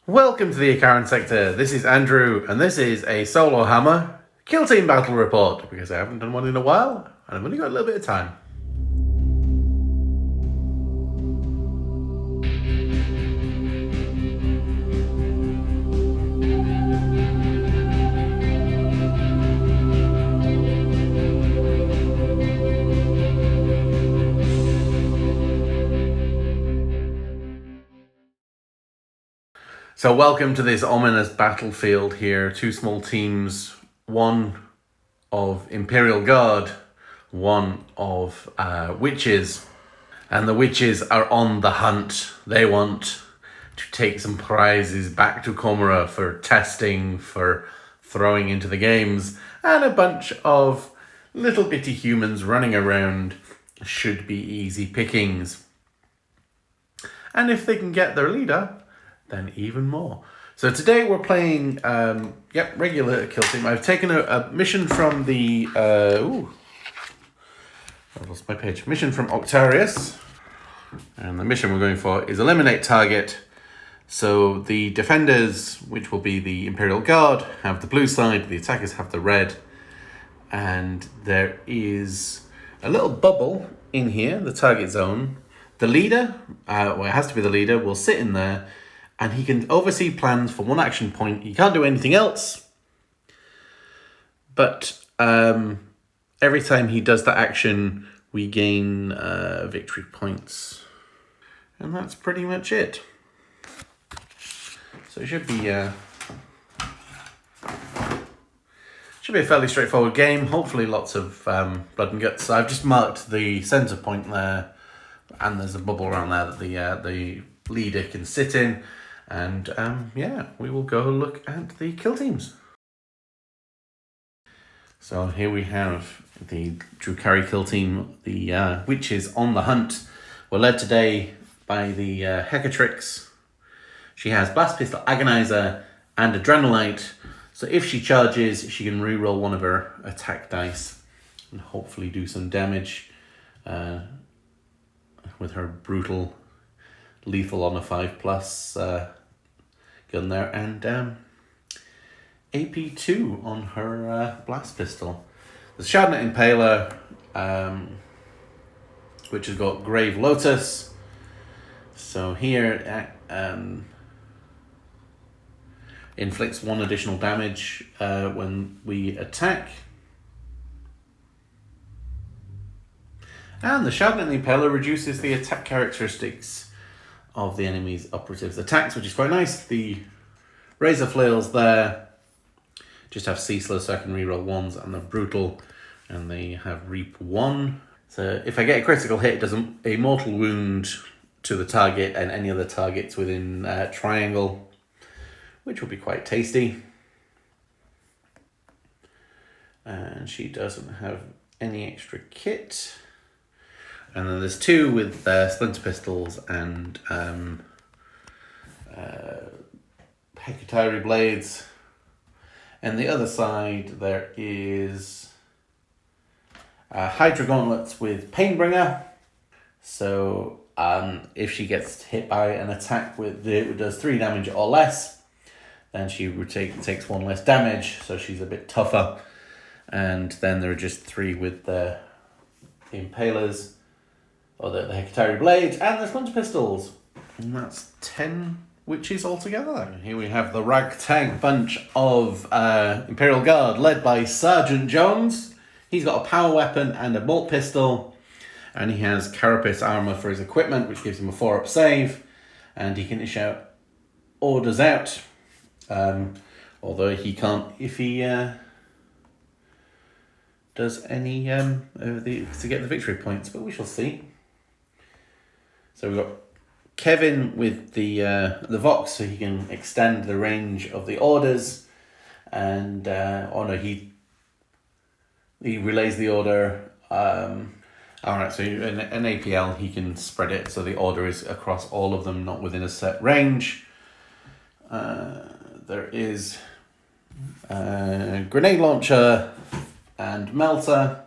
Welcome to the Icaran sector. This is Andrew, and this is a Solohammer kill team battle report because I haven't done one in a while, and I've only got a little bit of time. So welcome to this ominous battlefield here. Two small teams, one of Imperial Guard, one of Wyches. And the Wyches are on the hunt. They want to take some prizes back to Comora for testing, for throwing into the games, and a bunch of little bitty humans running around should be easy pickings. And if they can get their leader, then even more. So today we're playing, regular kill team. I've taken a mission from the, I lost my page. Mission from Octarius. And the mission we're going for is eliminate target. So the defenders, which will be the Imperial Guard, have the blue side. The attackers have the red. And there is a little bubble in here, the target zone. The leader, it has to be the leader, will sit in there, and he can oversee plans for one action point. He can't do anything else. But every time he does that action, we gain victory points. And that's pretty much it. So it should be a fairly straightforward game. Hopefully lots of blood and guts. I've just marked the center point there, and there's a bubble around there that the leader can sit in. And we will go look at the kill teams. So here we have the Drukhari kill team, the Wyches on the hunt. We're led today by the Hecatrix. She has Blast Pistol, Agonizer, and Adrenalite. So if she charges, she can reroll one of her attack dice and hopefully do some damage with her brutal lethal on a 5+ gun there, and AP2 on her blast pistol. The Shadnet Impaler, which has got Grave Lotus. So here inflicts 1 additional damage when we attack. And the Shadnet Impaler reduces the attack characteristics of the enemy's operatives' attacks, which is quite nice. The Razor Flails there just have Ceaseless, so I can reroll 1s, and they're brutal, and they have Reap 1. So if I get a critical hit, it does a mortal wound to the target and any other targets within triangle, which will be quite tasty. And she doesn't have any extra kit. And then there's 2 with Splinter Pistols and Hecatari Blades. And the other side there is Hydra Gauntlets with Painbringer. So if she gets hit by an attack it does 3 damage or less, then she takes 1 less damage, so she's a bit tougher. And then there are just 3 with the Impalers, or the Hecatari Blades, and the Splinter Pistols. And that's 10 Wyches altogether. And here we have the ragtag bunch of Imperial Guard, led by Sergeant Jones. He's got a power weapon and a bolt pistol, and he has Carapace armor for his equipment, which gives him a 4-up save, and he can issue orders out, although he can't if he does any to get the victory points, but we shall see. So we've got Kevin with the Vox, so he can extend the range of the orders, and he relays the order. Alright, so in an APL he can spread it so the order is across all of them, not within a set range. There is Grenade Launcher and Melter.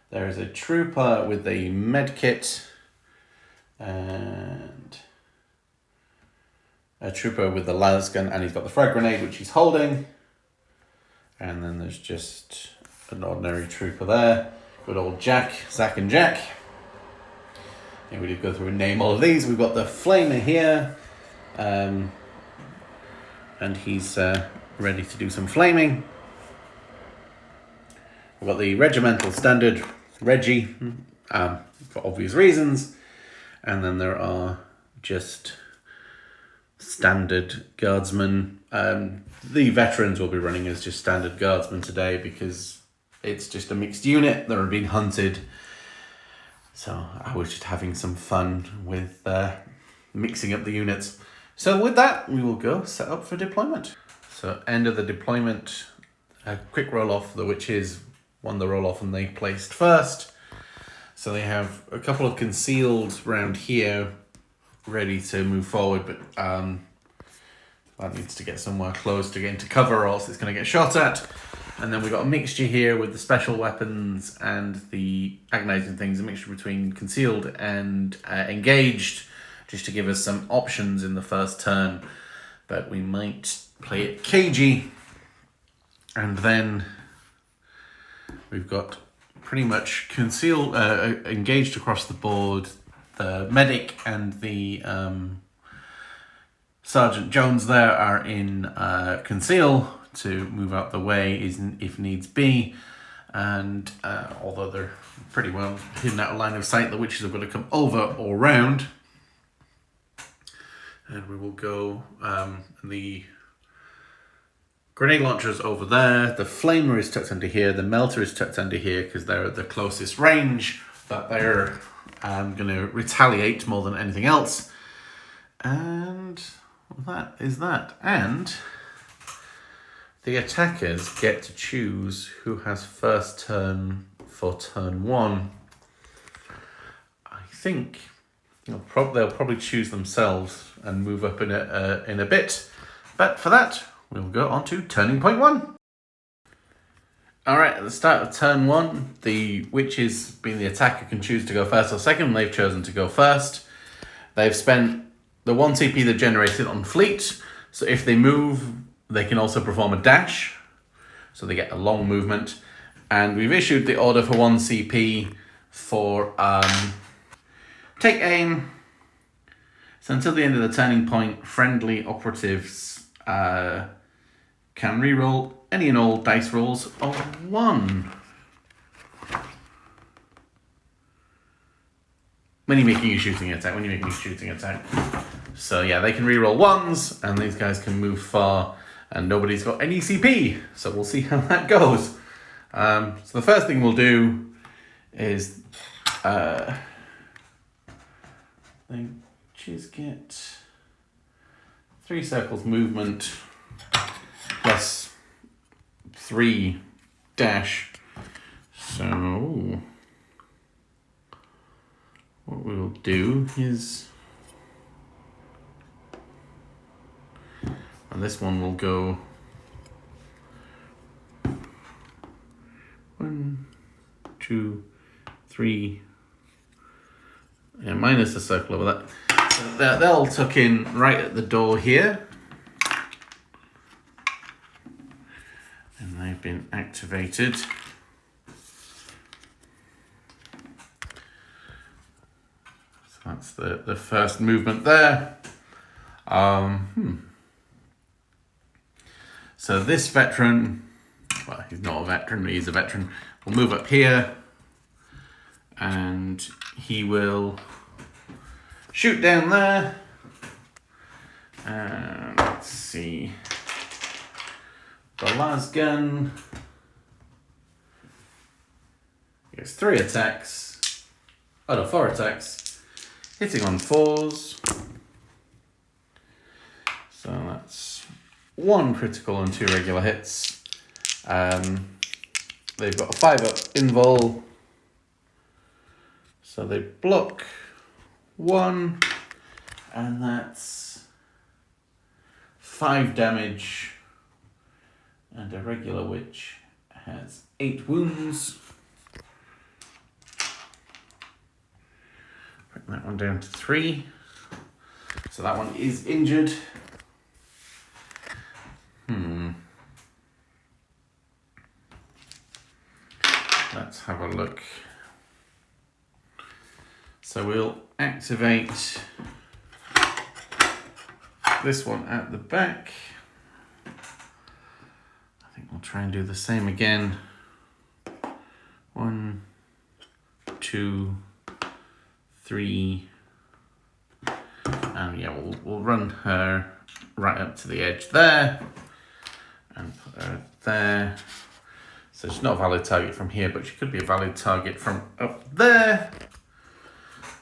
There is a Trooper with a Medkit, and a trooper with the las gun, and he's got the frag grenade, which he's holding. And then there's just an ordinary trooper there. Good old Zack and Jack. And we did go through and name all of these. We've got the flamer here. And he's ready to do some flaming. We've got the regimental standard, Reggie, for obvious reasons. And then there are just standard guardsmen. The veterans will be running as just standard guardsmen today because it's just a mixed unit that are being hunted. So I was just having some fun with mixing up the units. So with that, we will go set up for deployment. So end of the deployment, a quick roll off. The Wyches won the roll off and they placed first. So they have a couple of concealed round here ready to move forward, but that needs to get somewhere close to get into cover or else it's going to get shot at. And then we've got a mixture here with the special weapons and the agonizing things, a mixture between concealed and engaged, just to give us some options in the first turn. But we might play it cagey. And then we've got pretty much concealed, engaged across the board. The medic and the Sergeant Jones there are in conceal to move out the way if needs be. And although they're pretty well hidden out of line of sight, the Wyches are going to come over or round. And we will go, the grenade launcher's over there, the flamer is tucked under here, the melter is tucked under here because they're at the closest range, but they're going to retaliate more than anything else. And that is that. And the attackers get to choose who has first turn for turn one. I think they'll probably choose themselves and move up in a bit. But for that, we'll go on to turning point one. All right, at the start of turn one, the Wyches, being the attacker, can choose to go first or second. They've chosen to go first. They've spent the 1 CP they've generated on fleet. So if they move, they can also perform a dash. So they get a long movement. And we've issued the order for 1 CP for take aim. So until the end of the turning point, friendly operatives can reroll any and all dice rolls of 1. When you're making a shooting attack. So yeah, they can reroll 1s, and these guys can move far, and nobody's got any CP. So we'll see how that goes. So the first thing we'll do is they just get 3 circles movement plus 3 dash. So what we'll do is, and this one will go 1, 2, 3, and minus the circle over that. So they'll tuck in right at the door here. And they've been activated. So that's the first movement there. So this veteran, well, he's not a veteran, but he's a veteran, will move up here and he will shoot down there. And let's see. The last gun gets 4 attacks, hitting on 4s. So that's 1 critical and 2 regular hits. They've got a 5-up invul, so they block 1, and that's 5 damage. And a regular witch has 8 wounds. Bring that one down to 3. So that one is injured. have a look. So we'll activate this one at the back. I think we'll try and do the same again. 1, 2, 3. And yeah, we'll run her right up to the edge there and put her there. So she's not a valid target from here, but she could be a valid target from up there.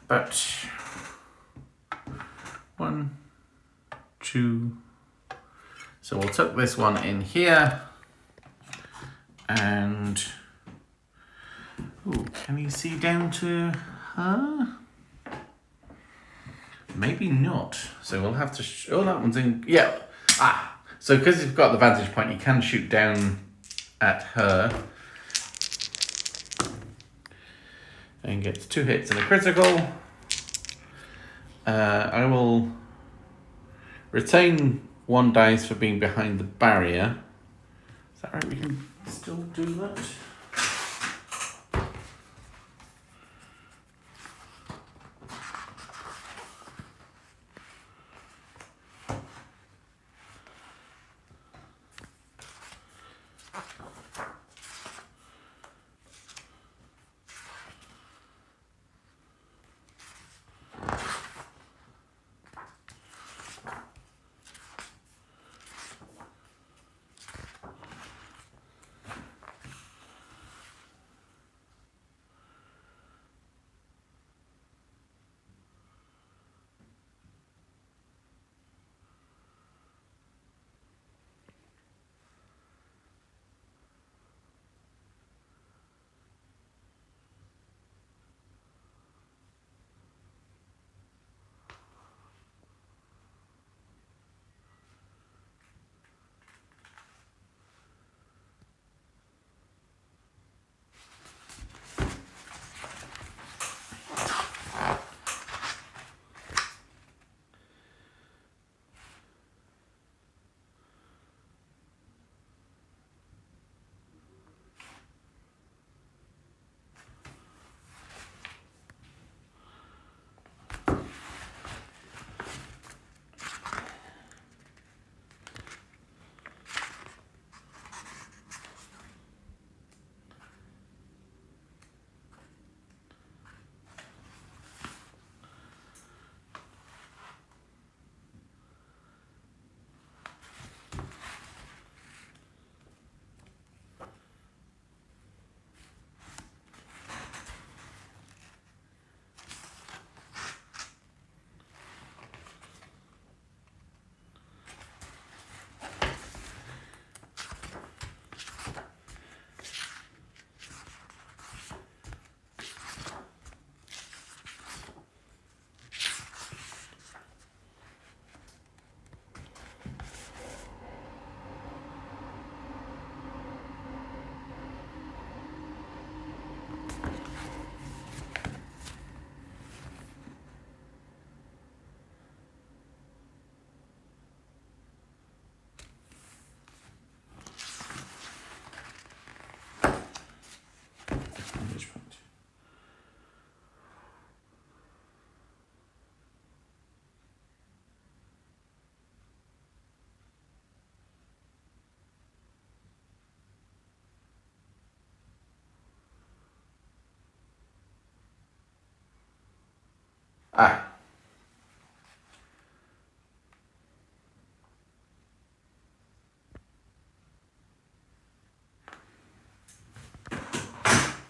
But 1, 2. So we'll tuck this one in here. And ooh, can you see down to her? Maybe not. So we'll have to oh, that one's in, yeah. So because you've got the vantage point, you can shoot down at her and get 2 hits and a critical. I will retain 1 dice for being behind the barrier. Is that right? We can still do that.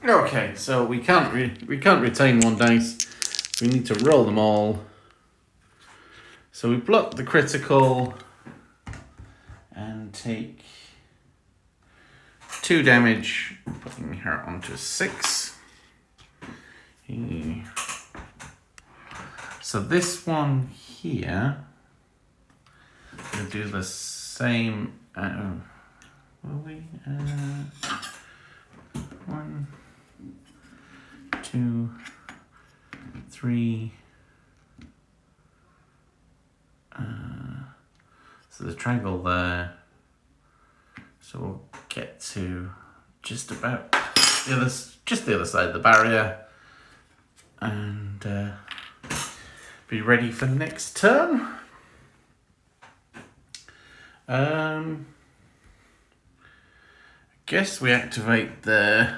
Okay, so we can't retain 1 dice. We need to roll them all. So we block the critical and take 2 damage, putting her onto 6. So this one here, we'll do the same. Will we? 1, 2, 3. So the triangle there. So we'll get to just about just the other side of the barrier, and be ready for the next turn. I guess we activate the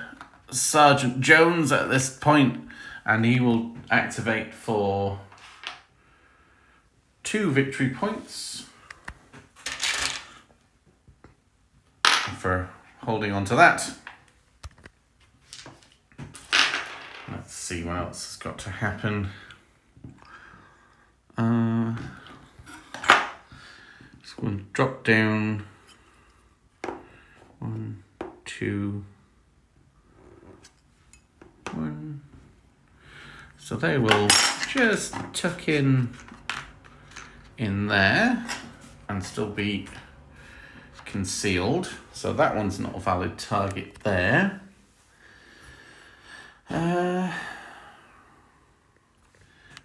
Sergeant Jones at this point, and he will activate for 2 victory points for holding on to that. Let's see what else has got to happen. Just going to drop down 1, 2, 1. So they will just tuck in there and still be concealed. So that one's not a valid target there.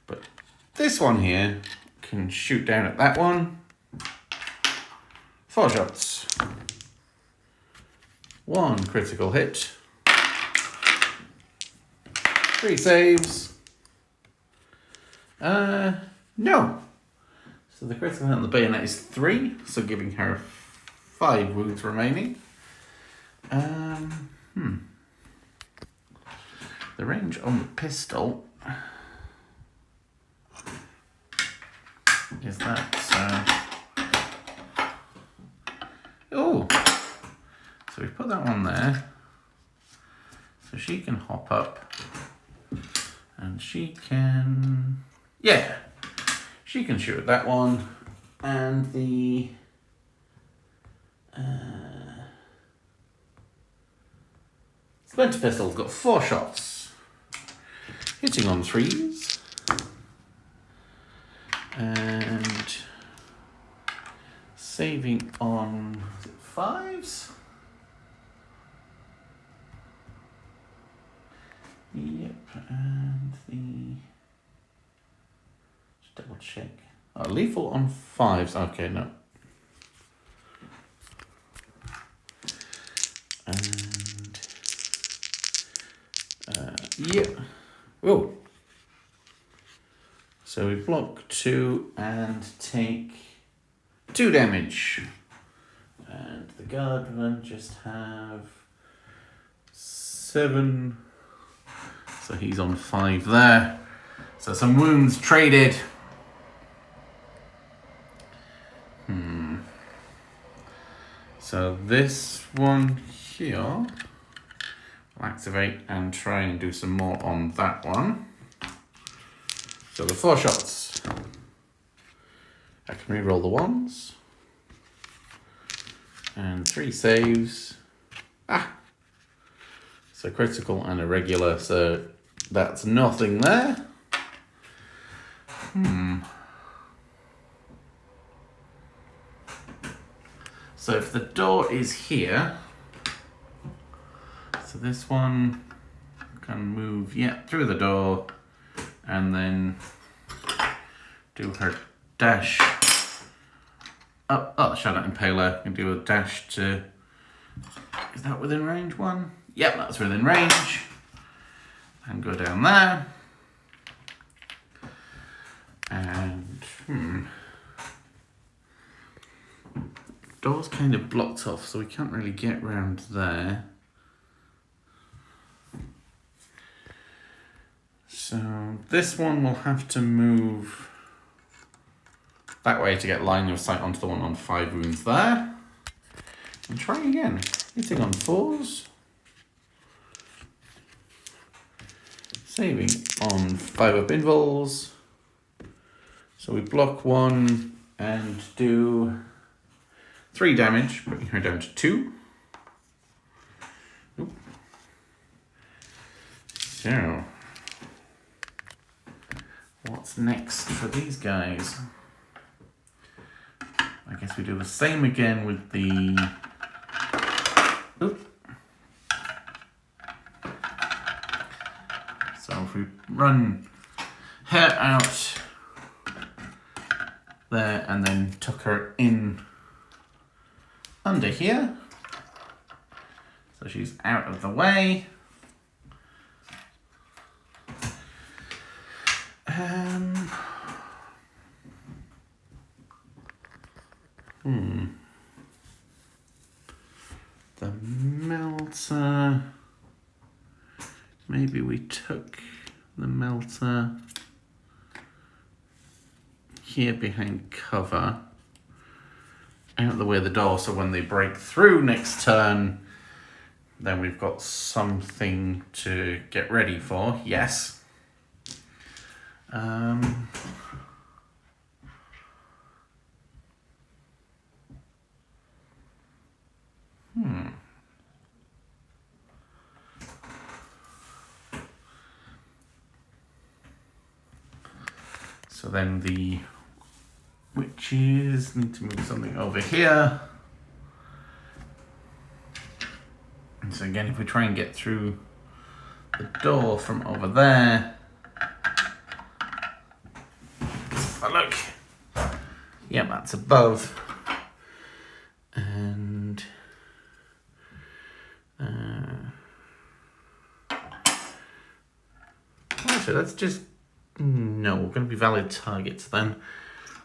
But this one here can shoot down at that one. 4 shots. 1 critical hit. 3 saves. No. So the critical hit on the bayonet is 3, so giving her 5 wounds remaining. The range on the pistol is that. Oh, so we put that one there, so she can hop up, and she can, she can shoot at that one, and the Splinter Pistol's got 4 shots, hitting on 3s, and saving on 5s. Yep, and just double check. Oh, lethal on 5s. Okay, no. And yep. Oh. So we block 2 and take 2 damage. And the guard will just have 7. So he's on 5 there. So some wounds traded. So this one here will activate and try and do some more on that one. So the 4 shots. I can re-roll the 1s. And 3 saves. So critical and a regular, so that's nothing there. So if the door is here, so this one can move, through the door, and then do her dash up. Oh, Shadow Impaler can do a dash to, is that within range 1? Yep, that's within range. And go down there. And, door's kind of blocked off, so we can't really get round there. So this one will have to move that way to get line of sight onto the one on 5 wounds there. And try again. Hitting on 4s. Saving on 5 up invulns. So we block 1 and do 3 damage, putting her down to 2. Oop. So, what's next for these guys? I guess we do the same again with the... Oop. So if we run her out there and then tuck her in under here, so she's out of the way The melter. Maybe we took the melter here behind cover, out of the way of the door, so when they break through next turn, then we've got something to get ready for. Yes. So then the witches need to move something over here. And so again, if we try and get through the door from over there. Oh, look. Yeah, that's above. And actually, let's just, no, we're going to be valid targets then.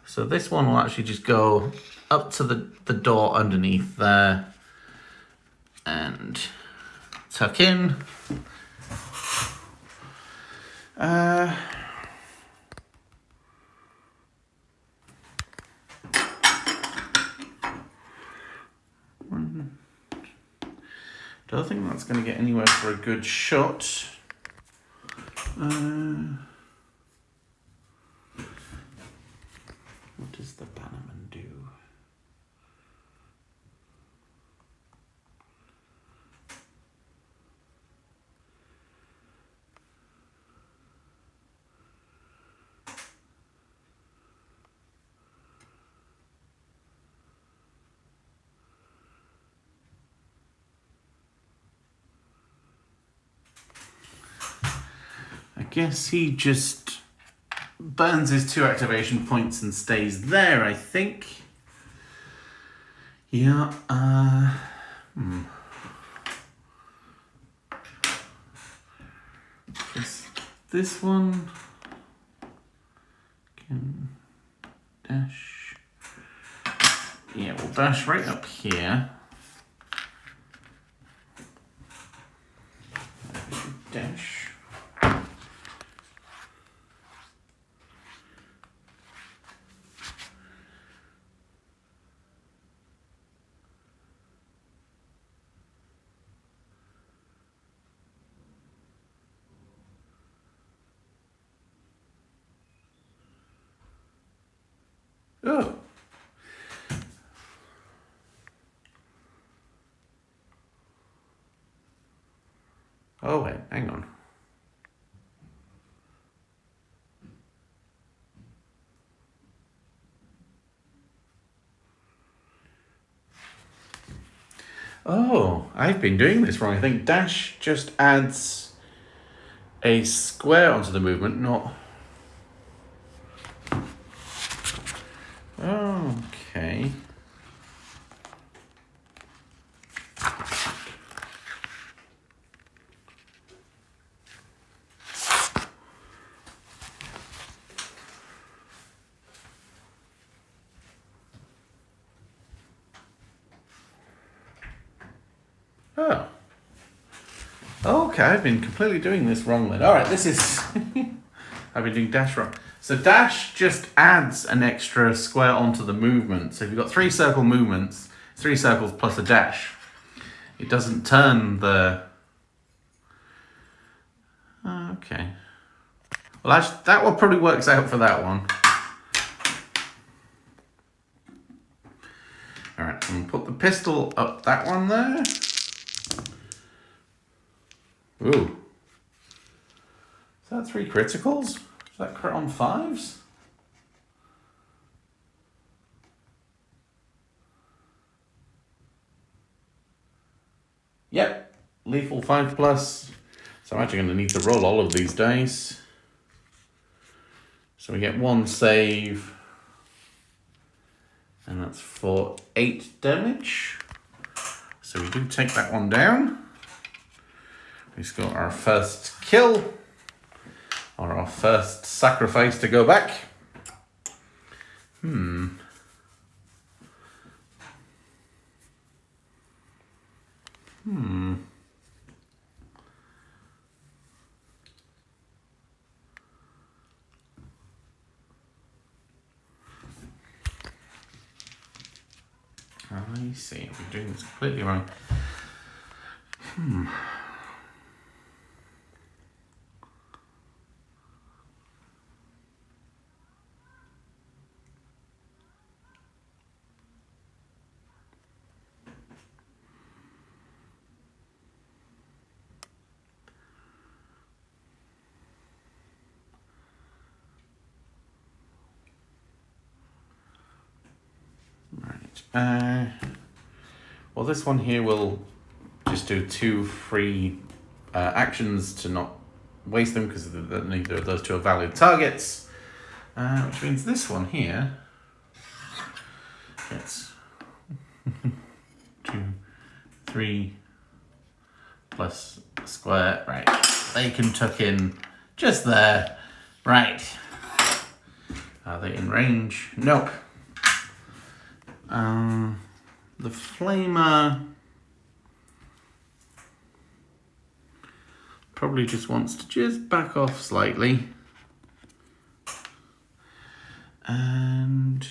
So this one will actually just go up to the door underneath there and tuck in. Don't think that's going to get anywhere for a good shot. What does the Bannerman do? I guess he just burns his 2 activation points and stays there, I think. Yeah, This one can dash. Yeah, we'll dash right up here. Dash. Oh. Oh, wait, hang on. Oh, I've been doing this wrong. I think dash just adds a square onto the movement, not... Okay. Oh. Okay, I've been completely doing this wrong then. Alright, this is... I've been doing dash wrong. So dash just adds an extra square onto the movement. So if you've got 3 circle movements, 3 circles plus a dash, it doesn't turn the... Okay. Well, actually, that one probably works out for that one. Alright, I'm going to put the pistol up that one there. Ooh. Is that 3 criticals? Is that crit on 5s? Yep, lethal 5+. So I'm actually going to need to roll all of these dice. So we get 1 save. And that's for 8 damage. So we do take that one down. We score our first kill. or our first sacrifice to go back. I see. I'm doing this completely wrong. Right. Well, this one here will just do 2 free actions to not waste them, because neither of those 2 are valid targets. Which means this one here gets 2, 3 plus a square. Right. They can tuck in just there. Right. Are they in range? Nope. The flamer probably just wants to just back off slightly. And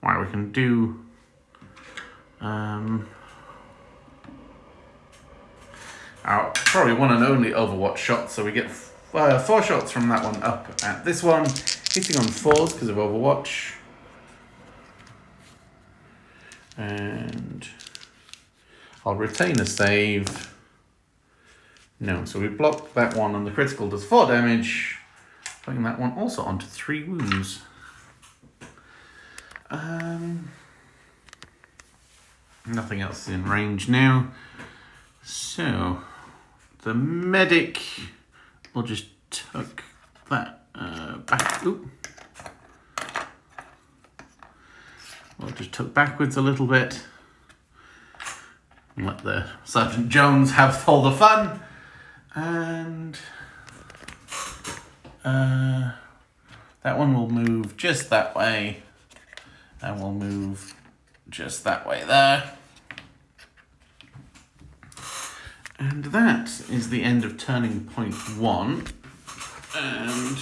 what we can do, our probably one and only Overwatch shot, so we get 4 shots from that one up at this one, hitting on 4s because of Overwatch. And I'll retain a save. No, so we block that one, and the critical does 4 damage, putting that one also onto 3 wounds. Nothing else is in range now. So the medic will just tuck that back. Oop. We'll just tuck backwards a little bit and let the Sergeant Jones have all the fun. And that one will move just that way, and we'll move just that way there. And that is the end of turning point 1. And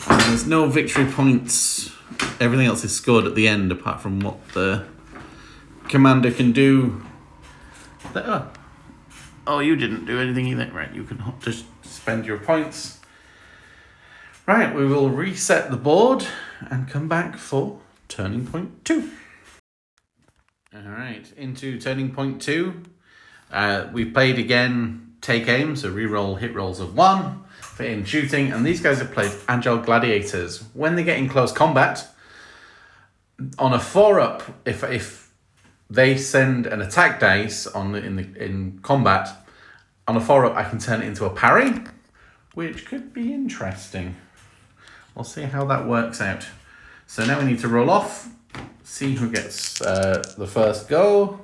there's no victory points. Everything else is scored at the end, apart from what the commander can do. Oh, you didn't do anything either. Right, you can just spend your points. Right, we will reset the board and come back for turning point 2. Alright, into turning point 2. We've played again Take Aim, so reroll hit rolls of 1 for in shooting, and these guys have played Agile Gladiators. When they get in close combat, on a 4-up, if they send an attack dice in combat, on a 4-up I can turn it into a parry, which could be interesting. We'll see how that works out. So now we need to roll off, see who gets the first go.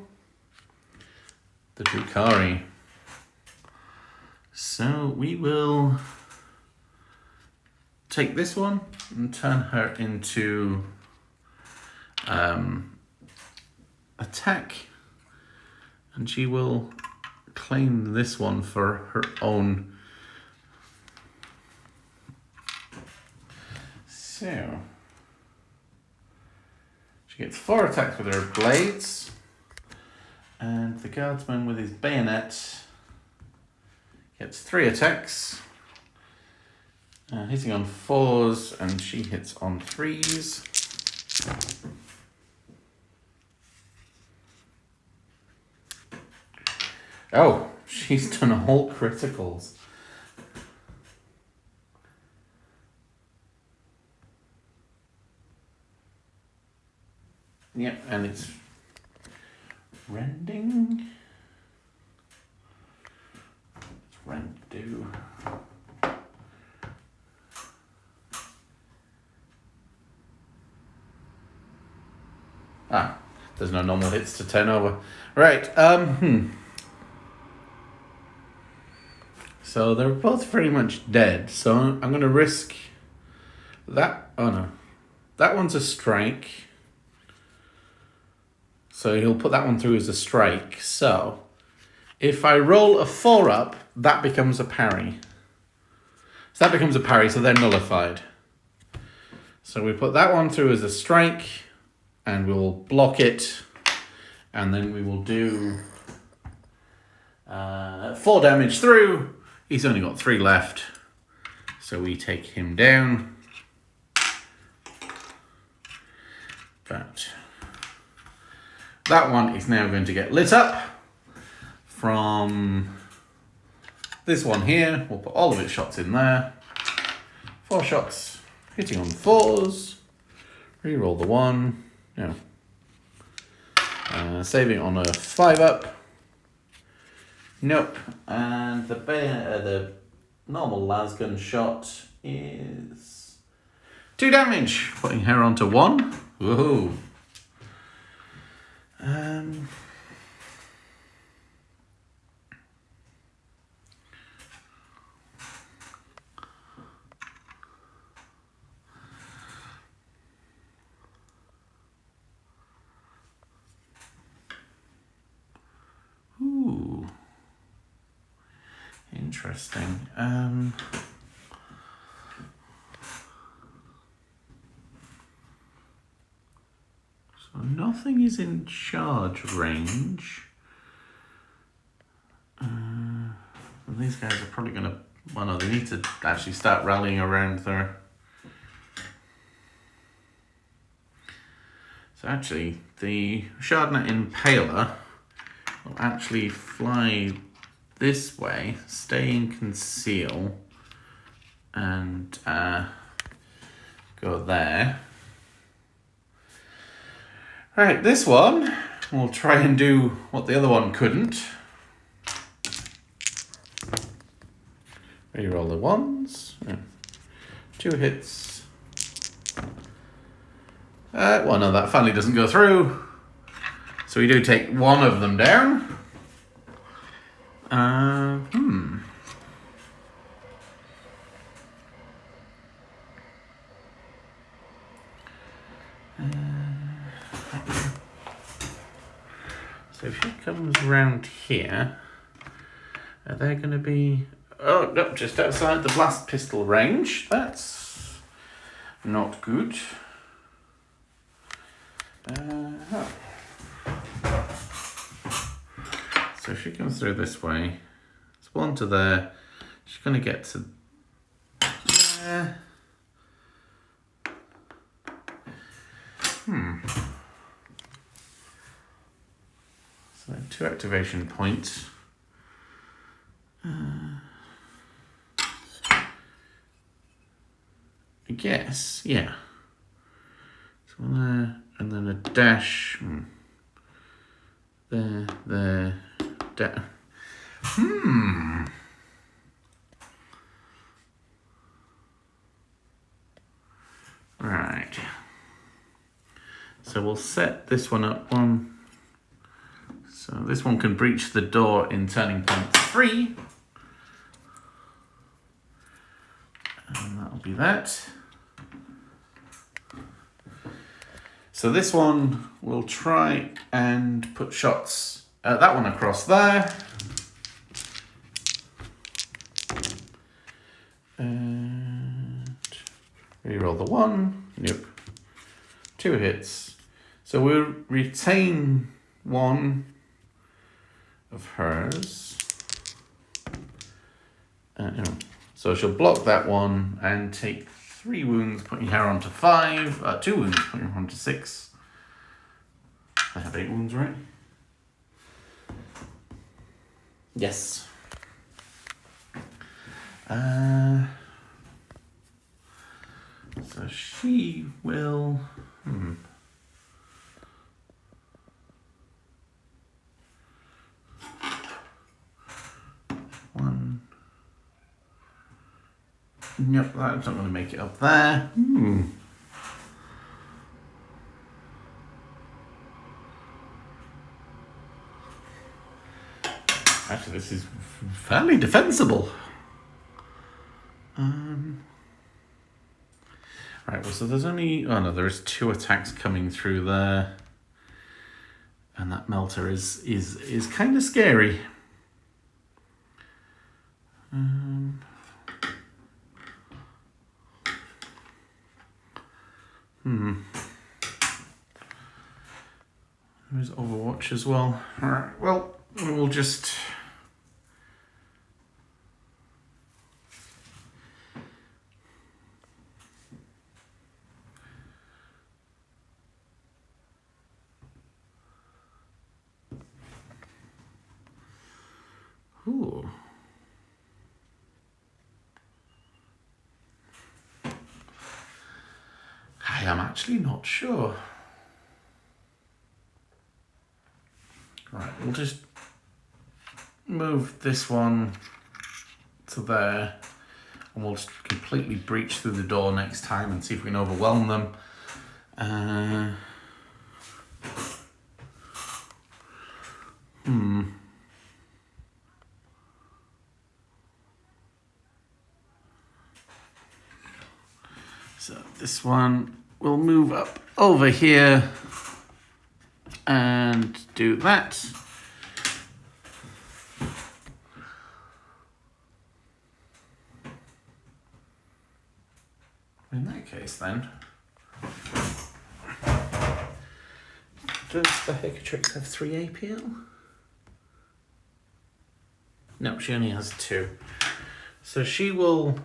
The Drukhari. So we will take this one and turn her into attack, and she will claim this one for her own. So she gets 4 attacks with her blades, and the guardsman with his bayonet gets 3 attacks, hitting on 4s, and she hits on 3s. Oh, she's done all criticals. Yep, and it's rending. It's rend do. Ah, there's no normal hits to turn over. Right, So they're both pretty much dead, so I'm going to risk that. Oh no. That one's a strike. So he'll put that one through as a strike. So if I roll a 4 up, that becomes a parry. So that becomes a parry, so they're nullified. So we put that one through as a strike, and we'll block it, and then we will do 4 damage through. He's only got 3 left, so we take him down. But that one is now going to get lit up from this one here. We'll put all of its shots in there. 4 shots, hitting on 4s. Reroll the 1. No. Saving on a 5 up. Nope. And the normal lasgun shot is 2 damage, putting her onto 1. Woohoo. Ooh. Interesting. So nothing is in charge range. These guys are probably going to... Well, no, they need to actually start rallying around there. So actually, the Shardner Impaler will actually fly this way, stay in conceal, and go there. Right, this one will try and do what the other one couldn't. Reroll the 1s. 2 hits. Well, no, that finally doesn't go through. So we do take 1 of them down. So if she comes round here, are they going to be... Oh, no, just outside the blast pistol range. That's not good. So if she comes through this way, it's 1 to there. She's going to get to there. So 2 activation points. I guess, yeah. So there, and then a dash. There, there. Right. So we'll set this one up 1. So this one can breach the door in turning point 3. And that'll be that. So this one will try and put shots at that one across there. And reroll the 1. Nope. 2 hits. So we'll retain 1 of hers. No. So she'll block that one and take 3 wounds, putting her onto 5. 2 wounds, putting her onto 6. I have 8 wounds, right? Yes. So she will... Nope, that's not going to make it up there. Actually, this is fairly defensible. Right, well, so there's only... Oh, no, there's 2 attacks coming through there. And that melter is kind of scary. There's Overwatch as well. Alright, well, we'll just... Ooh. I am actually not sure. Right, we'll just move this one to there, and we'll just completely breach through the door next time and see if we can overwhelm them. So this one will move up over here and do that. In that case then, does the Hecatrix have 3 APL? No, she only has 2. So she will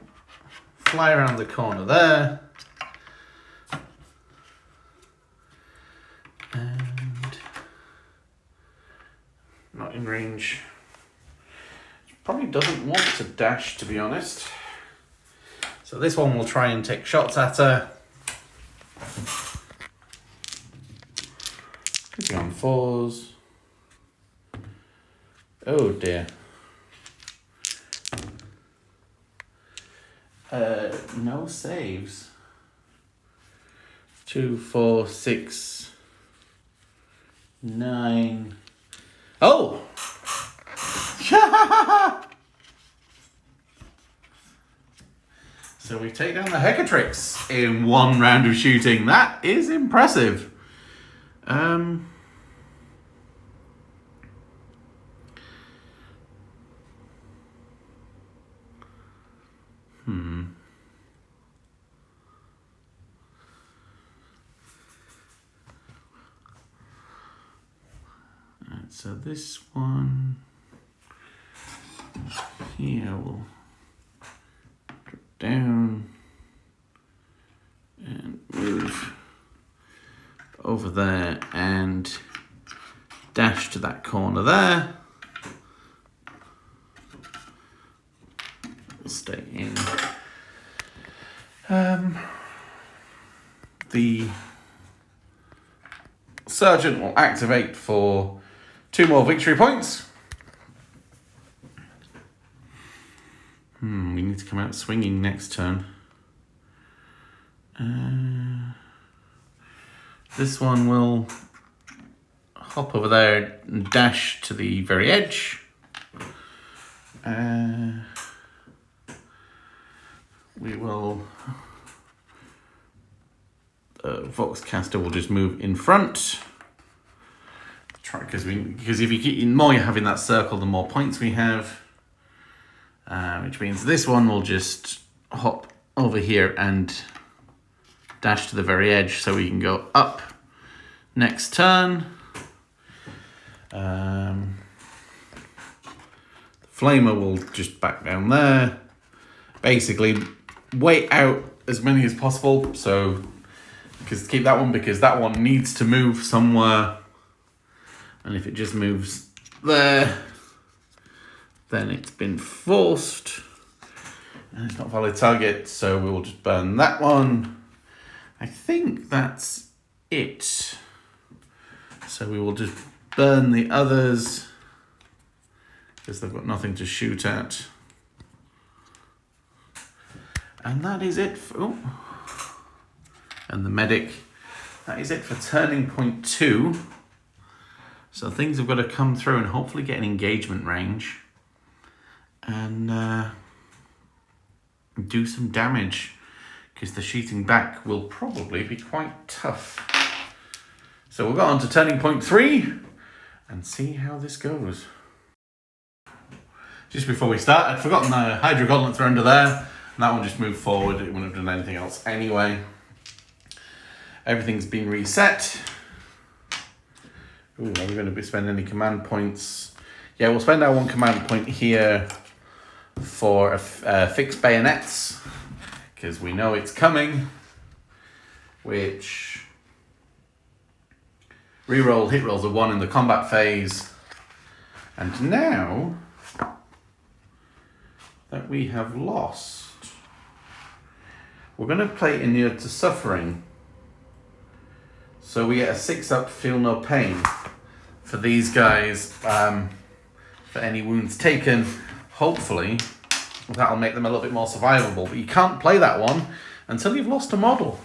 fly around the corner there. And not in range. She probably doesn't want to dash, to be honest. So this one will try and take shots at her. Could be on 4s. Oh dear. No saves. 2, 4, 6, 9. Oh! So we take down the Hecatrix in 1 round of shooting. That is impressive. Right, so this one here will drop down and move over there and dash to that corner there. Stay in. The Sergeant will activate for 2 more victory points. We need to come out swinging next turn. This one will hop over there and dash to the very edge. We will... Voxcaster will just move in front. Try because if you keep, the more you're having that circle, the more points we have. Which means this one will just hop over here and dash to the very edge, so we can go up next turn. The Flamer will just back down there. Basically, wait out as many as possible. So, because keep that one, because that one needs to move somewhere. And if it just moves there, then it's been forced. And it's not a valid target, so we will just burn that one. I think that's it. So we will just burn the others, because they've got nothing to shoot at. And that is it for... and the medic. That is it for turning point 2. So things have got to come through and hopefully get an engagement range and do some damage, because the shooting back will probably be quite tough. So we'll go on to turning point 3 and see how this goes. Just before we start, I'd forgotten the Hydra gauntlets are under there, and that one just moved forward. It wouldn't have done anything else anyway. Everything's been reset. Ooh, are we going to be spending any command points? Yeah, we'll spend our 1 command point here for fixed bayonets, because we know it's coming, which reroll hit rolls are 1 in the combat phase. And now that we have lost, we're going to play Inured to Suffering. So we get a 6-up Feel No Pain for these guys, for any wounds taken. Hopefully that'll make them a little bit more survivable, but you can't play that one until you've lost a model.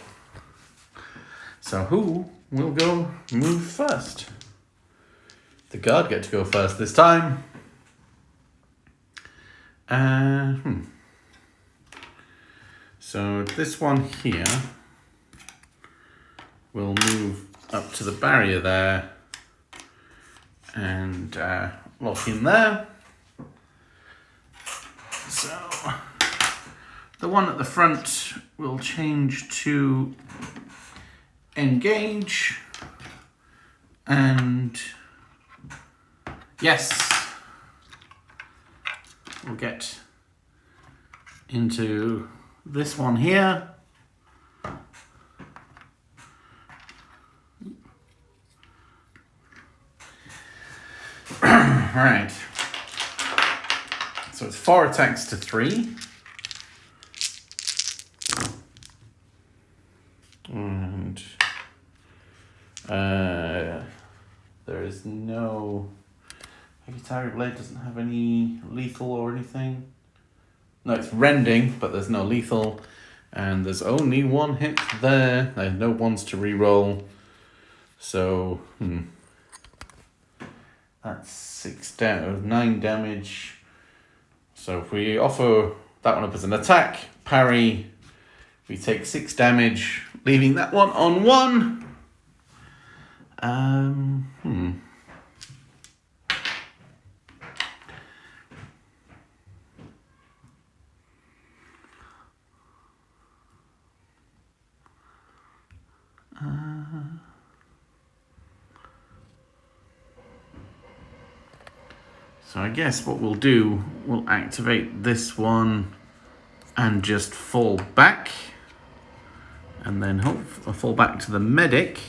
So who will go move first? The guard get to go first this time. So this one here will move up to the barrier there and lock in there. So the one at the front will change to engage, and yes, we'll get into this one here. Right. So it's 4 attacks to 3. And there is no... Target Blade doesn't have any lethal or anything. No, it's rending, but there's no lethal. And there's only 1 hit there. There's no ones to reroll. So, that's 9 damage. So if we offer that one up as an attack, parry, we take 6 damage, leaving that one on 1. So I guess what we'll do, we'll activate this one and just fall back, and then fall back to the medic,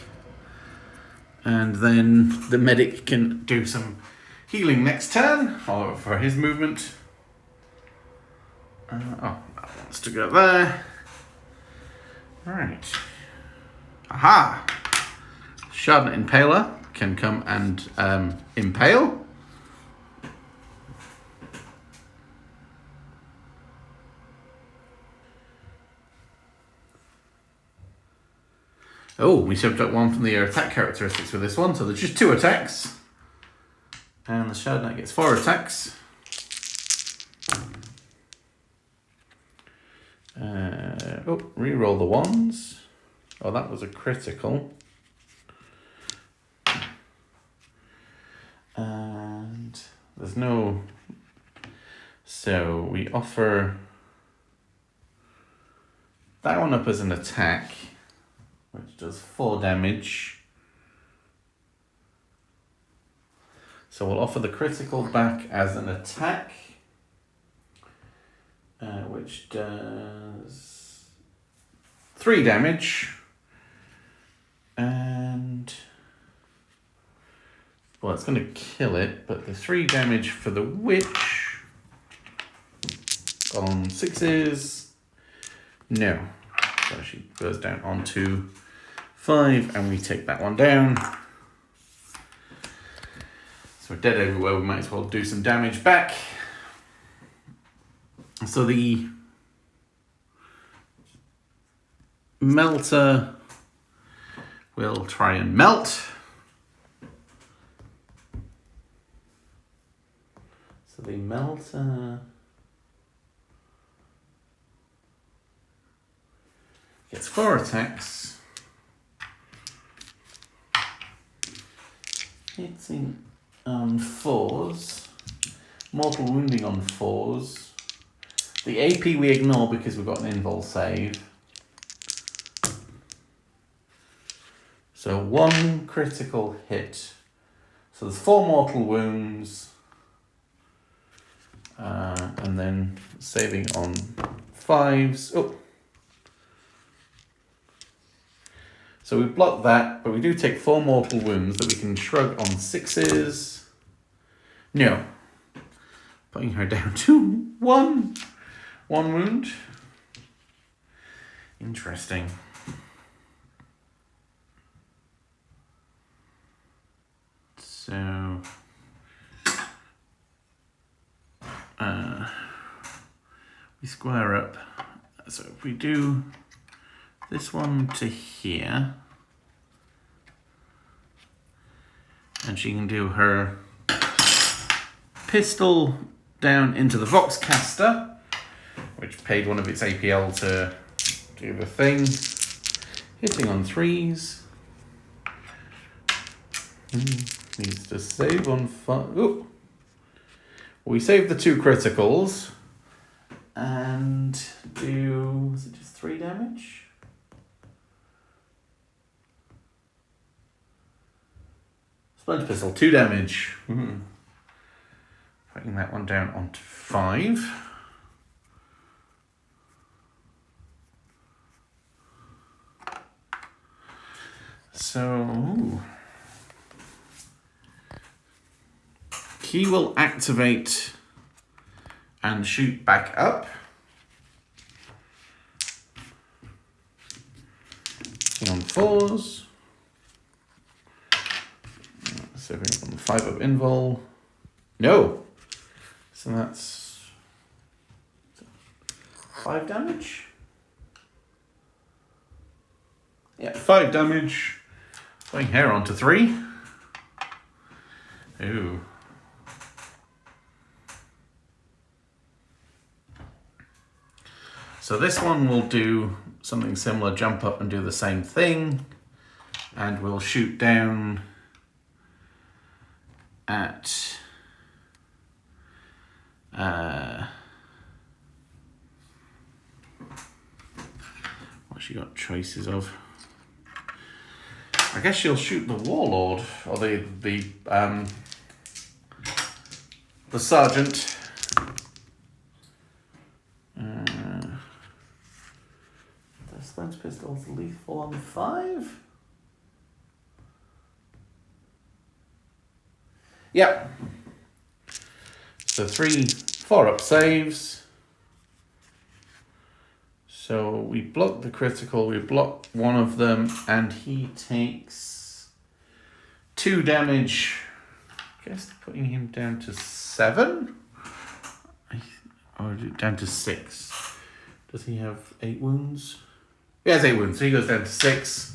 and then the medic can do some healing next turn, or for his movement. That wants to go there. Right. Aha! Shardnet Impaler can come and impale. Oh, we subtract 1 from the attack characteristics with this one, so there's just 2 attacks. And the Shardnet gets 4 attacks. Reroll the ones. Oh, that was a critical. And there's no... So we offer that one up as an attack, which does 4 damage. So we'll offer the critical back as an attack, which does 3 damage. And, well, it's going to kill it, but the 3 damage for the witch on 6s, no. So she goes down onto 5, and we take that one down. So we're dead everywhere, we might as well do some damage back. So the melter will try and melt. So the melt. Gets 4 attacks. Hitting on 4s. Mortal wounding on 4s. The AP we ignore because we've got an invul save. So 1 critical hit. So there's 4 mortal wounds. And then saving on 5s. Oh. So we block that, but we do take 4 mortal wounds that we can shrug on 6s. No. Putting her down to 1 wound. Interesting. So we square up. So if we do this one to here, and she can do her pistol down into the Voxcaster, which paid one of its APL to do the thing. Hitting on 3s. Needs to save on 5. Ooh. We save the 2 criticals and do, was it just 3 damage? Splinter Pistol, 2 damage. Putting that one down onto 5. So, he will activate and shoot back up. On 4s. Saving up on the 5 up invul. No! So that's 5 damage? Yeah, 5 damage. Putting her onto 3. Ooh. So this one will do something similar, jump up and do the same thing. And we'll shoot down at what she got choices of. I guess she'll shoot the warlord or the sergeant. The Splinter Pistol's lethal on 5. Yep. So 4 up saves. So we block the critical, we block one of them, and he takes 2 damage. I guess putting him down to 7? Or down to 6. Does he have 8 wounds? He has 8 wounds, so he goes down to 6.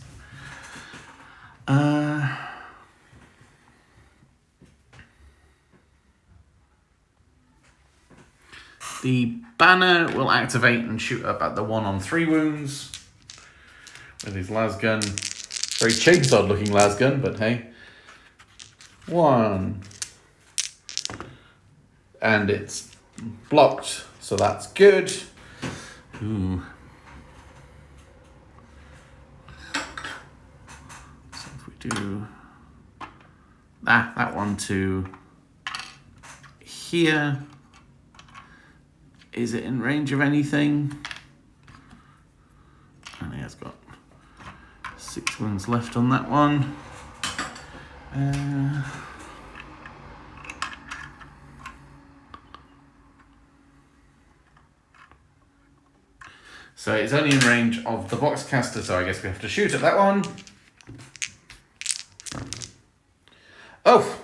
The banner will activate and shoot up at the one on 3 wounds with his lasgun. Very chainsaw looking lasgun, but hey. 1. And it's blocked, so that's good. Ooh. So if we do that one to here. Is it in range of anything? And he has got 6 wounds left on that one. So it's only in range of the Voxcaster, so I guess we have to shoot at that one. Oh!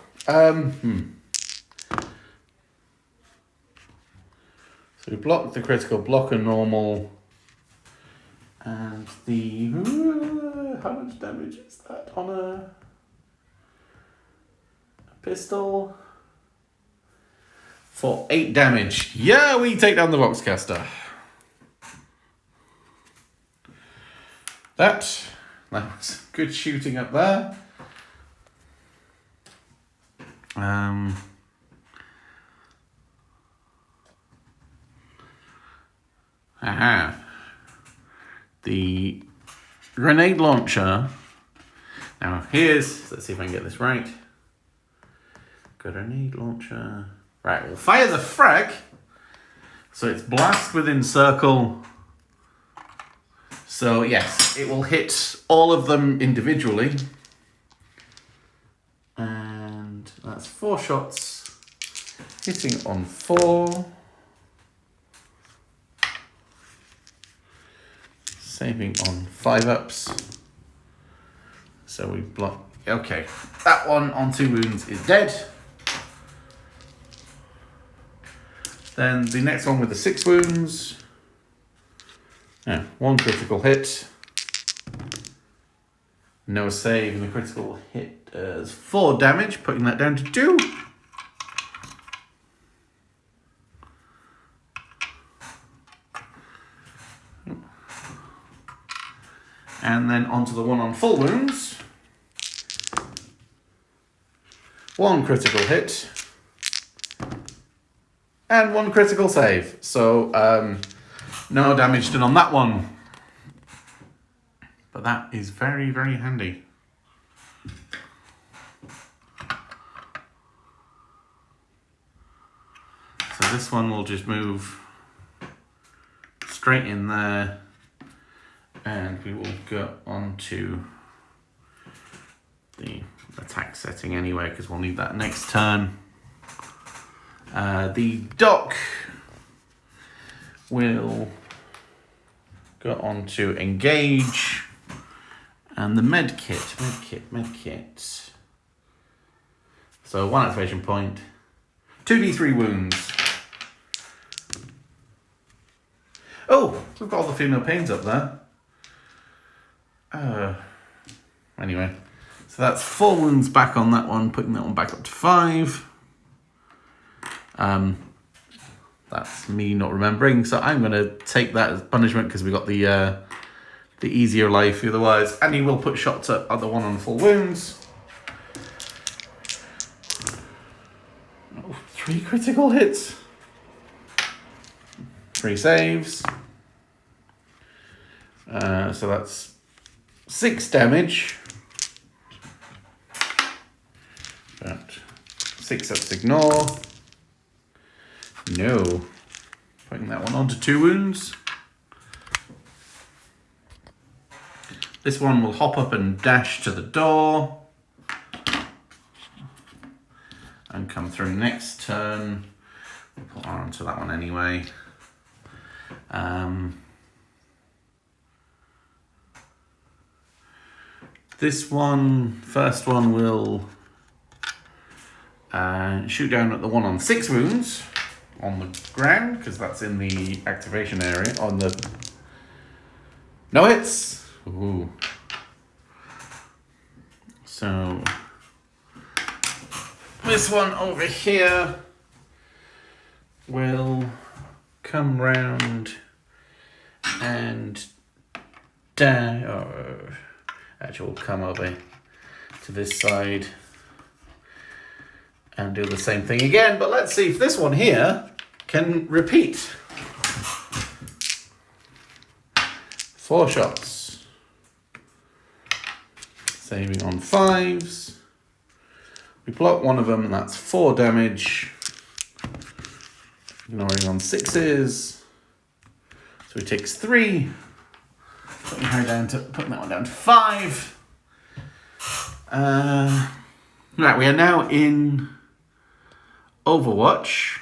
So we block the critical, block a normal, and the how much damage is that on a pistol? for 8 damage. Yeah, we take down the Voxcaster. That was good shooting up there. The grenade launcher. Now let's see if I can get this right. Grenade launcher. Right, we'll fire the frag. So it's blast within circle. So yes, it will hit all of them individually. And that's 4 shots. Hitting on 4. Saving on 5 ups. So we block. Okay, that one on 2 wounds is dead. Then the next one with the 6 wounds. Yeah, 1 critical hit. No save, and the critical hit is 4 damage, putting that down to 2. And then onto the one on full wounds. 1 critical hit. And 1 critical save. So, no damage done on that one. But that is very, very handy. So this one will just move straight in there. And we will go on to the attack setting anyway, because we'll need that next turn. The doc will go on to engage, and the medkit. So 1 activation point, 2d3 wounds. Oh, we've got all the female pains up there. Anyway, so that's 4 wounds back on that one, putting that one back up to 5. That's me not remembering, so I'm going to take that as punishment because we got the easier life otherwise. And he will put shots at the one on full wounds. 3 critical hits. 3 saves. So that's 6 damage. But 6 ups ignore. No. Putting that one onto 2 wounds. This one will hop up and dash to the door. And come through next turn. We'll put R onto that one anyway. This one, first one will shoot down at the one on 6 wounds on the ground, because that's in the activation area. On the no hits. Ooh. So this one over here will come round and down. Actually, we'll come over to this side and do the same thing again, but let's see if this one here can repeat. 4 shots. Saving on 5s. We block one of them, and that's 4 damage. Ignoring on 6s. So he takes 3. Putting that one down to 5. Right, we are now in Overwatch.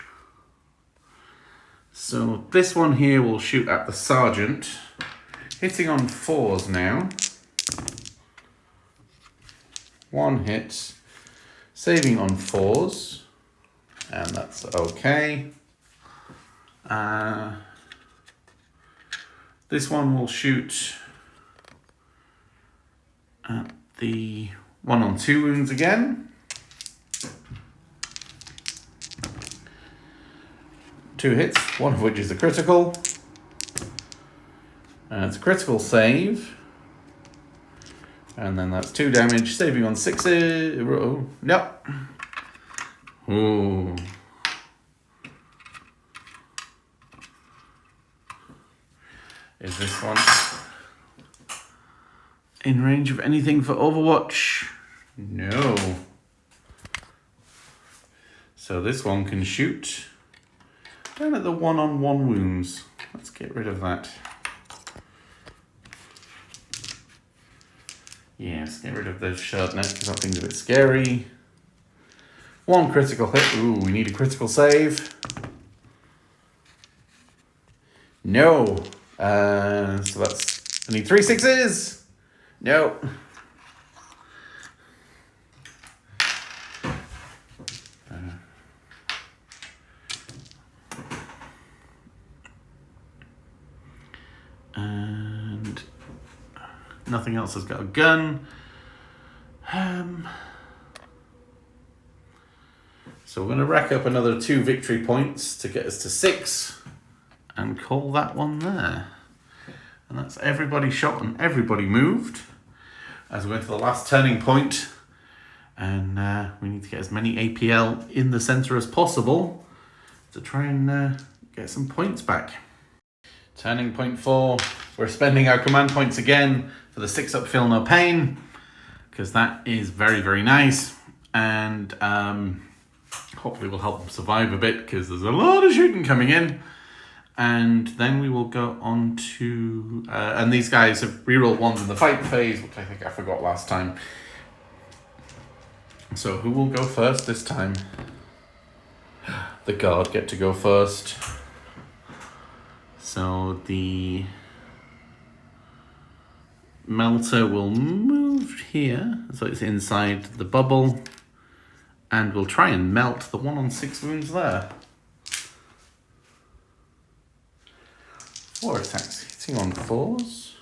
So this one here will shoot at the sergeant. Hitting on 4s now. 1 hit. Saving on 4s. And that's okay. This one will shoot at the one on 2 wounds again. 2 hits, one of which is a critical. And it's a critical save. And then that's 2 damage, saving on 6s. Oh, no. Ooh. Is this one in range of anything for Overwatch? No. So this one can shoot down at the 1-on-1 wounds. Let's get rid of that. Yes, get rid of the shard net because that thing's a bit scary. 1 critical hit. Ooh, we need a critical save. No. So that's, I need 3 6s. No. And nothing else has got a gun. So we're going to rack up another 2 victory points to get us to 6 and call that one there. And that's everybody shot and everybody moved as we went to the last turning point. And we need to get as many APL in the center as possible to try and get some points back. Turning point 4, we're spending our command points again for the 6-up Feel No Pain, because that is very, very nice. And hopefully will help them survive a bit, because there's a lot of shooting coming in. And then we will go on to... and these guys have rerolled 1s in the fight phase, which I think I forgot last time. So who will go first this time? The Guard get to go first. So the melter will move here, so it's inside the bubble, and we'll try and melt the 1-on-6 wounds there. 4 attacks, hitting on 4s.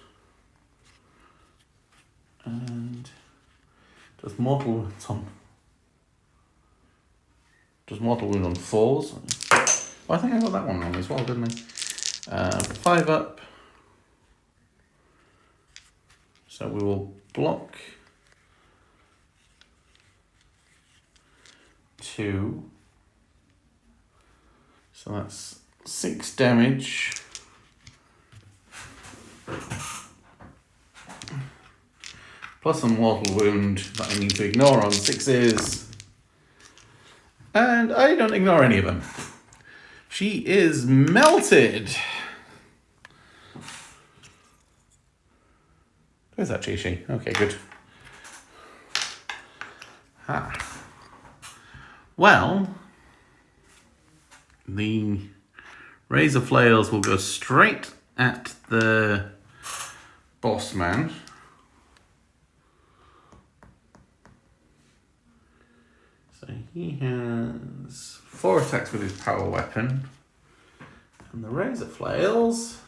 And does mortal wounds on 4s? Oh, I think I got that one wrong as well, didn't I? 5 up. So we will block 2. So that's 6 damage. Plus a mortal wound that I need to ignore on 6s. And I don't ignore any of them. She is melted. Where's that Chi? Okay, good. Well, the razor flails will go straight at the boss man. So he has 4 attacks with his power weapon. And the razor flails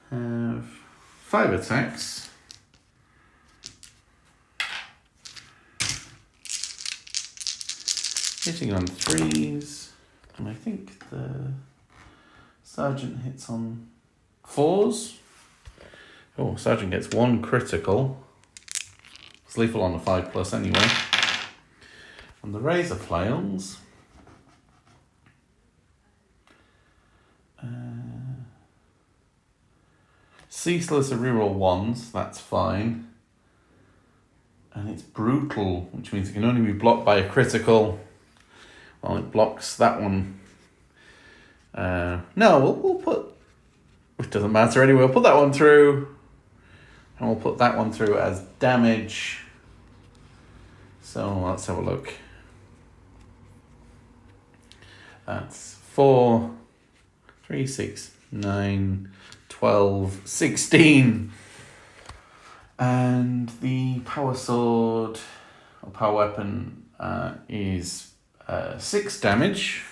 have 5 attacks. Hitting on 3s. And I think the sergeant hits on 4s. Oh, sergeant gets 1 critical. It's lethal on a 5+ anyway. And the razor flails ceaseless and reroll 1s, that's fine. And it's brutal, which means it can only be blocked by a critical. Well, it blocks that one. No, we'll put, which doesn't matter anyway, we'll put that one through. And we'll put that one through as damage. So let's have a look. That's 4, 3, 6, 9, 12, 16. And the power sword, or power weapon, is 6 damage,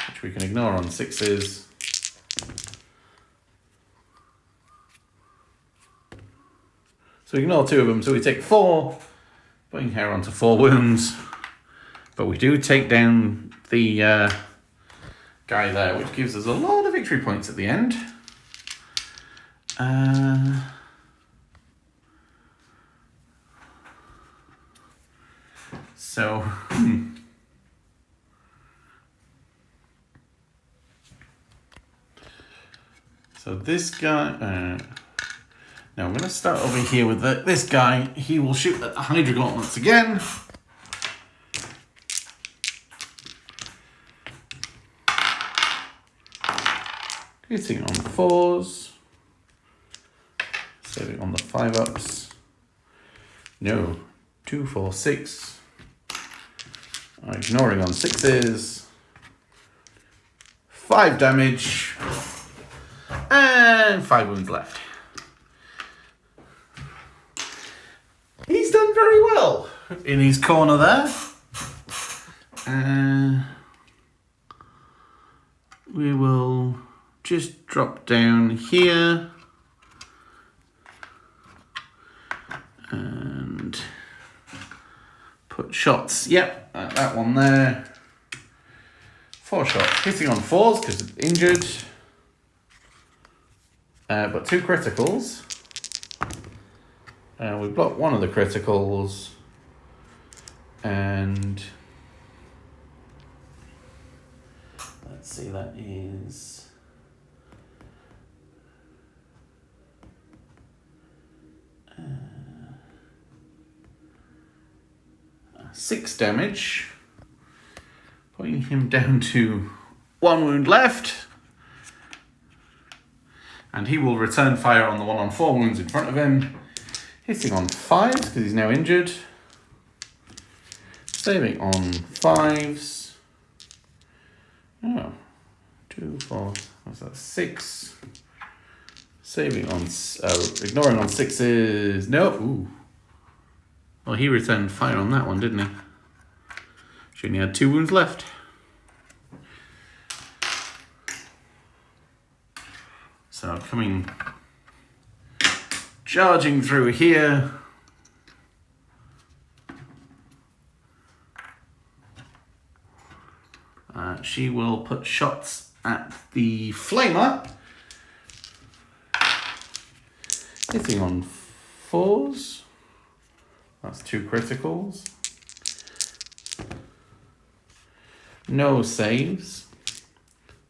which we can ignore on 6s. So ignore 2 of them, so we take 4 Putting her onto 4 wounds. But we do take down the guy there, which gives us a lot of victory points at the end. So this guy, now I'm going to start over here with this guy. He will shoot at the Hydra Gauntlets again. Hitting on 4s. Saving on the 5-ups. No, 2, 4, 6. Ignoring on 6s. 5 damage. And 5 wounds left. He's done very well in his corner there. We will just drop down here. And put shots. Yep, that one there. 4 shots. Hitting on 4s because it's injured. But 2 criticals. We block one of the criticals. And let's see, that is 6 damage. Putting him down to 1 wound left. And he will return fire on the one on 4 wounds in front of him. Hitting on 5s because he's now injured. Saving on 5s. Oh, 2, 4, what's that? 6. Saving on, ignoring on 6s. No, ooh. Well, he returned fire on that one, didn't he? She only had 2 wounds left. So coming, charging through here. She will put shots at the flamer. Hitting on 4s. That's 2 criticals. No saves.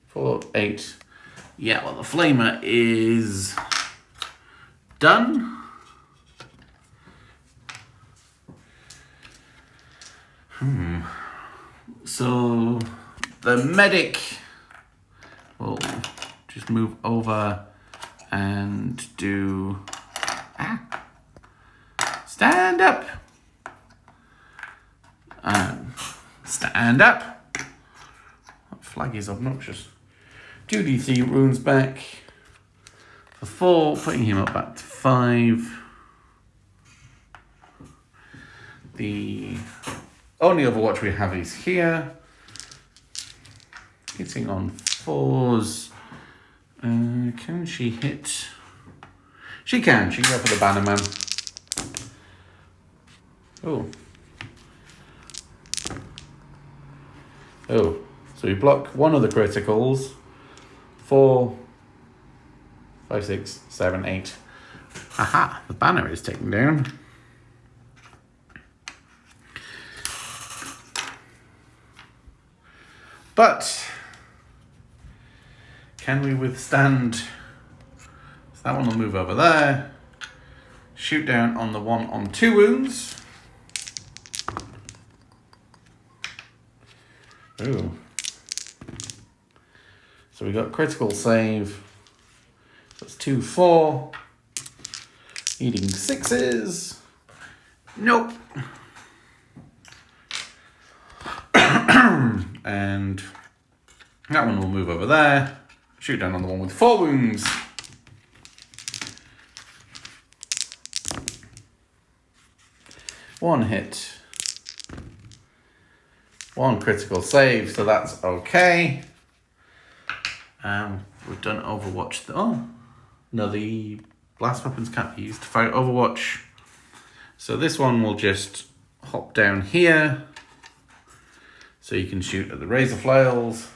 4, 8. Yeah, well, the flamer is done. So the medic will just move over and do... Stand up. Stand up. That flag is obnoxious. 2d3 wounds back for 4, putting him up back to 5. The only Overwatch we have is here. Hitting on 4s. Can she hit? She can. She can go for the Bannerman. Oh. Oh. So we block one of the criticals. 4, 5, 6, 7, 8. Aha, the banner is taken down. But can we withstand? So that one will move over there. Shoot down on the one on 2 wounds. Ooh. So we got critical save. That's 2, 4. Eating 6s. Nope. And that one will move over there. Shoot down on the one with 4 wounds. One hit. 1 critical save, so that's okay. We've done Overwatch. Oh, no, the blast weapons can't be used to fight Overwatch. So this one will just hop down here so you can shoot at the razor flails.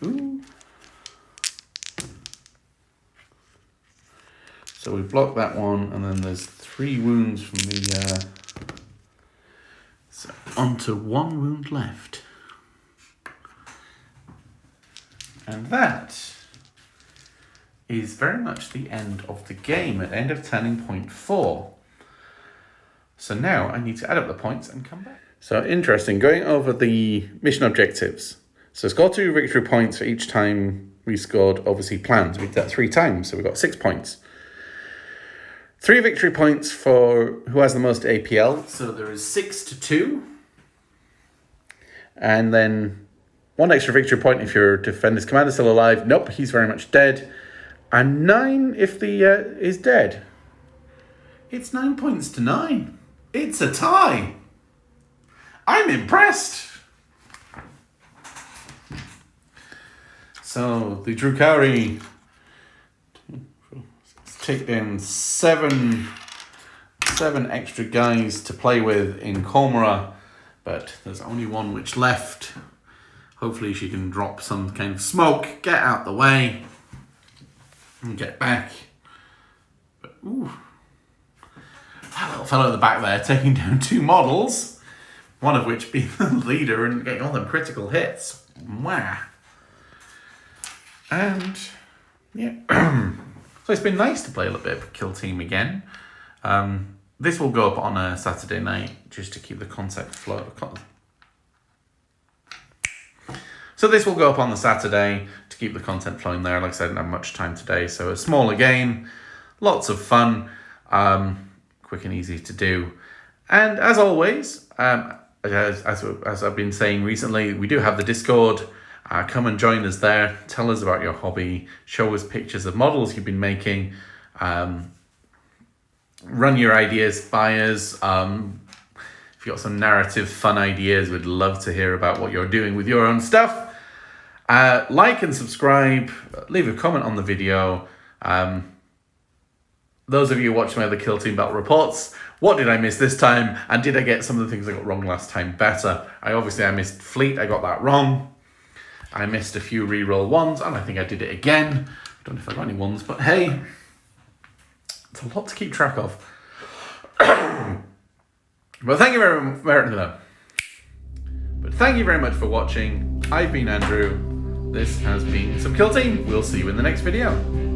Ooh. So we block that one, and then there's 3 wounds from the... So onto 1 wound left. And that is very much the end of the game, at end of turning point 4. So now I need to add up the points and come back. So interesting, going over the mission objectives. So score 2 victory points for each time we scored overseas plans. We did that 3 times, so we got 6 points. 3 victory points for who has the most APL. So there is 6 to 2. And then 1 extra victory point if your defender's commander's still alive. Nope, he's very much dead. And 9 if the is dead. It's 9 points to 9. It's a tie. I'm impressed. So the Drukhari take down 7 extra guys to play with in Comora, but there's only 1 which left. Hopefully she can drop some kind of smoke, get out the way, and get back. But, ooh. That little fellow at the back there taking down 2 models, one of which being the leader and getting all them critical hits. Wow. And, yeah. So it's been nice to play a little bit of Kill Team again. This will go up on a Saturday night just to keep the concept flow. So this will go up on the Saturday to keep the content flowing there. Like I said, I didn't have much time today, so a smaller game, lots of fun, quick and easy to do. And as always, as I've been saying recently, we do have the Discord. Come and join us there. Tell us about your hobby. Show us pictures of models you've been making. Run your ideas by us. If you've got some narrative, fun ideas, we'd love to hear about what you're doing with your own stuff. Like and subscribe. Leave a comment on the video. Those of you watching my other Kill Team Battle reports, what did I miss this time? And did I get some of the things I got wrong last time better? I missed Fleet. I got that wrong. I missed a few reroll 1s, and I think I did it again. I don't know if I got any 1s, but hey, it's a lot to keep track of. But thank you very much for watching. I've been Andrew. This has been some Kill Team. We'll see you in the next video.